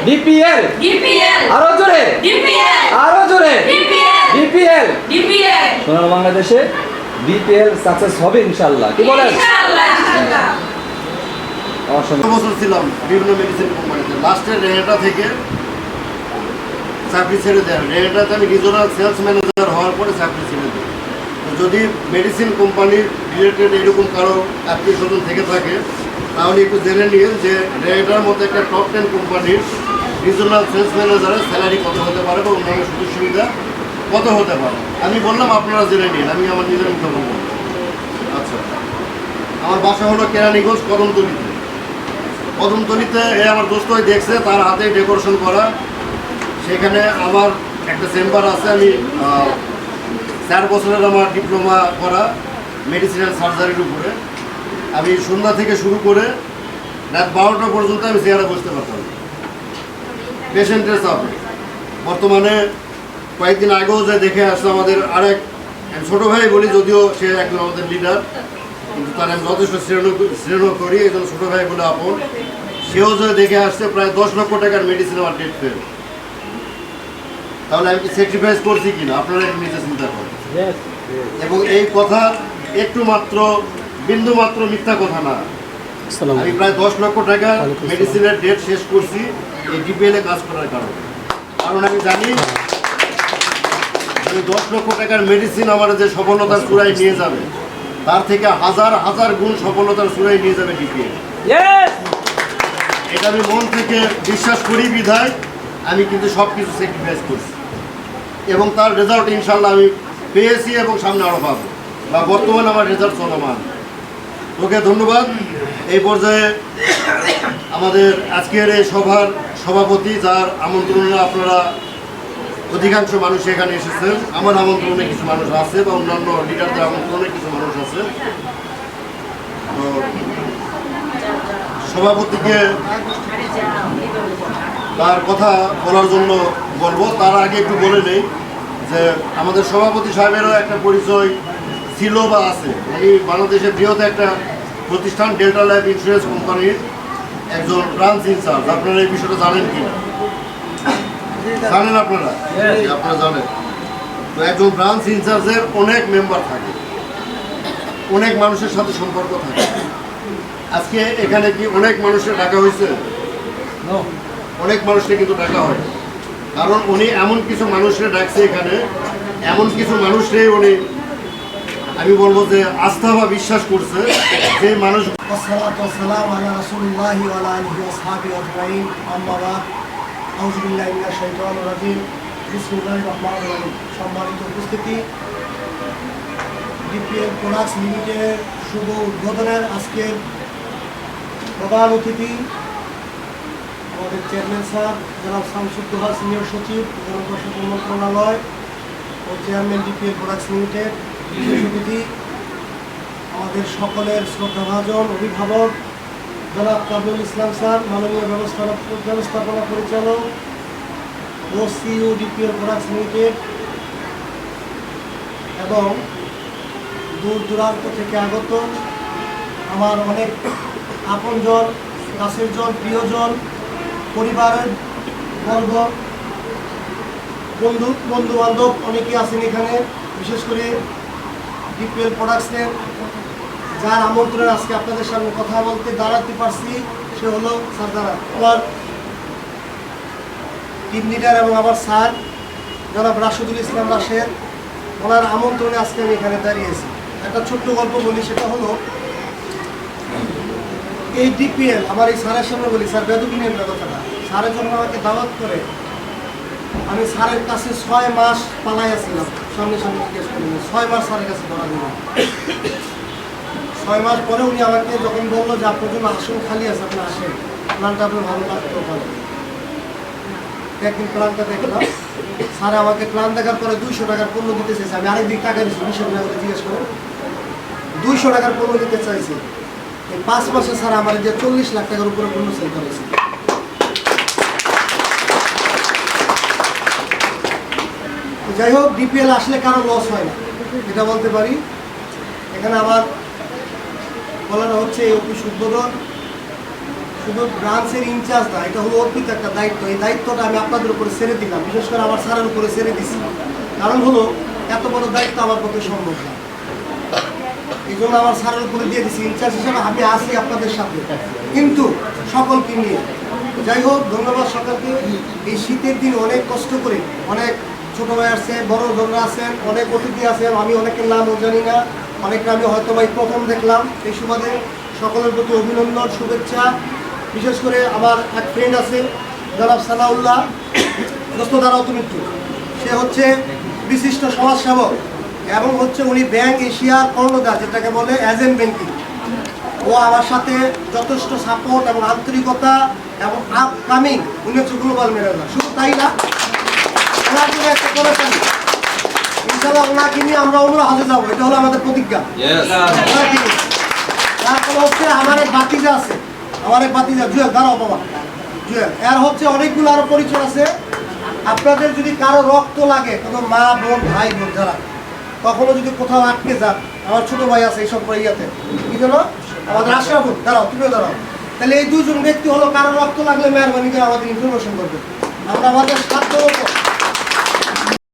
DPL DPL আরো জোরে DPL আরো জোরে ডিপিএল ডিপিএল ডিপিএল সোনার বাংলাদেশে ডিপিএল সাকসেস হবে ইনশাআল্লাহ। কি বলেন? ইনশাআল্লাহ ইনশাআল্লাহ। অসংখ্য বছর ছিলাম বিভিন্ন মেডিসিন কোম্পানিতে। লাস্টে রেনেটা থেকে চাকরি ছেড়ে দেয়। রেনেটাতে আমি রিজনাল সেলস ম্যানেজার হওয়ার পরে চাকরি ছেড়ে দিই। তো যদি মেডিসিন কোম্পানির রিলেটেড এরকম কারো আত্মীয় স্বজন থেকে থাকে তাহলে একটু জেনে নিন যে রেনেটার মতো একটা টপ 10 কোম্পানির রিজনাল সেলস ম্যানেজারের স্যালারি কত হতে পারে বা অন্যান্য সুযোগ সুবিধা কত হতে পারে। আমি বললাম আপনারা জেনে নিন, আমি আমার নিজের মুখে বলবো। আচ্ছা, আমার বাসা হলো কেরানীগঞ্জ কদমতলিতে। কদমতলিতে আমার দোস্ত দেখছে, তার হাতে ডেকোরেশন করা। সেখানে আমার একটা চেম্বার আছে। আমি 4 বছরের আমার ডিপ্লোমা করা মেডিসিন অ্যান্ড সার্জারির উপরে। আমি সন্ধ্যা থেকে শুরু করে রাত 12টা পর্যন্ত আমি চেয়ারে বসতে পারতাম পেশেন্টের চাপে। বর্তমানে কয়েকদিন আগেও যে দেখে আসলো আমাদের আরেক ছোটো ভাই বলি, যদিও সে একজন আমাদের লিডার, কিন্তু তার আমি যথেষ্ট শ্রেণী করি, এই জন্য ছোটো ভাই বলে আপন। সেও যে দেখে আসছে প্রায় 10 লক্ষ টাকার মেডিসিন আমার ডেট ফেল। তাহলে আমি কি স্যাক্রিফাইস করছি কিনা আপনারা একটু নিজে চিন্তা করেন। এবং এই কথা একটু মাত্র বিন্দু মাত্র মিথ্যা কথা না। আমি প্রায় 10 লক্ষ টাকা মেডিসিনের ডেট শেষ করছি এই ডিপিএলে কাজ করার কারণে। কারণ আমি জানি 10 লক্ষ টাকার মেডিসিন আমার যে সফলতার চূড়ায় নিয়ে যাবে, তার থেকে হাজার হাজার গুণ সফলতার চূড়ায় নিয়ে যাবে ডিপিএল। এটা আমি মন থেকে বিশ্বাস করি বিধায় আমি কিন্তু সব কিছু স্যাক্রিফাইস করছি এবং তার রেজাল্ট ইনশাল্লাহ আমি পেয়েছি এবং সামনে আরও পাবো, বা বর্তমানে আমার রেজাল্ট চলমান। ওকে, ধন্যবাদ। এই পর্যায়ে আমাদের আজকের এই সভার সভাপতি, যার আমন্ত্রণে আপনারা অধিকাংশ মানুষ এখানে এসেছেন, আমার আমন্ত্রণে কিছু মানুষ আছে বা অন্যান্য লিডারদের আমন্ত্রণে কিছু মানুষ আছে। তো সভাপতিকে তার কথা বলার জন্য বলবো। তার আগে একটু বলে নেই যে আমাদের সভাপতি সাহেবেরও একটা পরিচয় ছিল বা আছে। উনি বাংলাদেশের বৃহৎ একটা প্রতিষ্ঠান ডেল্টা লাইফ ইন্স্যুরেন্স কোম্পানির একজন ব্রাঞ্চ ইনচার্জ। আপনারা এই বিষয়টা জানেন কি না? জানেন আপনারা? আপনারা জানেন। তো একজন ব্রাঞ্চ ইনচার্জের অনেক মেম্বার থাকে, অনেক মানুষের সাথে সম্পর্ক থাকে। আজকে এখানে কি অনেক মানুষের ডাকা হয়েছে? অনেক মানুষকে কিন্তু ডাকা হয়, কারণ উনি এমন কিছু মানুষকে ডাকছে এখানে, এমন কিছু মানুষকে উনি, আমি বলবো যে আস্থা বা বিশ্বাস করছে যে মানুষ। সম্মানিত উপস্থিতি, ডিপিএল প্রোডাক্টস লিমিটেডের শুভ উদ্বোধনের আজকের প্রধান অতিথি আমাদের চেয়ারম্যান স্যার জনাব শামসুদ্দোহা, সিনিয়র সচিব জনপ্রশাসন মন্ত্রণালয় ও চেয়ারম্যান ডিপিএল প্রোডাক্টস লিমিটেড, বিশেষ অতিথি আমাদের সকলের শ্রদ্ধাভাজন অভিভাবক জনাব কাবুল ইসলাম স্যার, মাননীয় ব্যবস্থাপনা পরিচালক ও সিইও ডিপিএল প্রোডাক্টস লিমিটেড, এবং দূর দূরান্ত থেকে আগত আমার অনেক আপনজন, কাছের জন, প্রিয়জন, পরিবারের বর্গ, বন্ধু বান্ধব অনেকেই আছেন এখানে। বিশেষ করে ডিপিএল প্রোডাক্টসের যার আমন্ত্রণে আজকে আপনাদের সামনে কথা বলতে দাঁড়াতে পারছি, সে হলো স্যার দ্বারা আমার টিম লিডার এবং আমার স্যার জনাব রাশেদুল ইসলাম রাশেদ। ওনার আমন্ত্রণে আজকে আমি এখানে দাঁড়িয়েছি। একটা ছোট্ট গল্প বলি, সেটা হলো এই ডিপিএল আমার এই স্যারের সামনে বলি, স্যার বেদবিনের কথাটা, স্যারের জন্য আমাকে দাওয়াত করে আমি স্যারের কাছে 6 মাস পালাইয়াছিলাম, সামনে জিজ্ঞেস করি 6 মাস স্যারের কাছে ধরা দিলাম। 6 মাস পরে উনি আমাকে যখন বললো যে আপনার জন্য আসন খালি আছে, আপনি আসেন, প্ল্যানটা আপনার ভালো লাগতেও পারে। একদিন প্ল্যানটা দেখলাম, স্যার আমাকে প্ল্যান দেখার পরে 200 টাকার পণ্য দিতে চাইছে। আমি আরেকদিন টাকা দিচ্ছি, 200 টাকা করে জিজ্ঞেস করে 200 টাকার পণ্য দিতে চাইছে। এই 5 মাসে স্যার আমার যে 40 লাখ টাকার উপরে পণ্য সেল করেছে। যাই হোক, ডিপিএল আসলে কারো লস হয় না, এটা বলতে পারি। এখানে আমার বলানো হচ্ছে এই অফিস উদ্বোধন শুধু ব্রাঞ্চের ইনচার্জ না, এটা হলো অর্পিত একটা দায়িত্ব। এই দায়িত্বটা আমি আপনাদের উপরে ছেড়ে দিলাম, বিশেষ করে আমার স্যারের উপরে ছেড়ে দিচ্ছি। কারণ হলো এত বড় দায়িত্ব আমার পক্ষে সম্ভব না, এই জন্য আমার স্যারের উপরে দিয়ে দিচ্ছি। ইনচার্জ হিসেবে আমি আসি আপনাদের সাথে, কিন্তু সকলকে নিয়ে। যাই হোক, ধন্যবাদ সকলকে। এই শীতের দিন অনেক কষ্ট করে, অনেক ছোট ভাই আছে, বড় জনরা আছেন, অনেক অতিথি আছেন, আমি অনেকের নামও জানি না, অনেকটা আমি হয়তো ভাই প্রথম দেখলাম। এই সুবাদে সকলের প্রতি অভিনন্দন, শুভেচ্ছা। বিশেষ করে আমার এক ফ্রেন্ড আছে জনাব সানাউল্লাহ, দোস্ত দাঁড়াও তুমি একটু। সে হচ্ছে বিশিষ্ট সমাজসেবক এবং হচ্ছে উনি ব্যাংক এশিয়ার কর্ণধার, যেটাকে বলে এজেন্ট ব্যাংকিং। ও আমার সাথে যথেষ্ট সাপোর্ট এবং আন্তরিকতা এবং আপকামিং, উনি হচ্ছে গ্লোবাল ম্যানেজার। শুধু তাই না, ওনার জন্য একটা করে পারি ইনশাআল্লাহ, ওনাকে নিয়ে আমরা অন্য হাতে যাবো, এটা হলো আমাদের প্রতিজ্ঞা। তারপরে হচ্ছে আমার এক বাতিজা আছে, আমার এক বাতিজা জুয়েল, দাঁড়াও বাবা, জুয়েল। এর হচ্ছে অনেকগুলো আরো পরিচয় আছে। আপনাদের যদি কারো রক্ত লাগে, কোনো মা বোন ভাই বোন যারা কখনো যদি কোথাও আটকে যান, আমার ছোট ভাই আছে এইসব ইয়াতে, কি যেন আমাদের আশরাফুল, দাঁড়াও তুমিও দাঁড়াও। তাহলে এই দুজন ব্যক্তি হলো, কারো রক্ত লাগলে মেহরবানি করে আমাদের ইনফরমেশন করবে, আমরা আমাদের সাধ্য মতো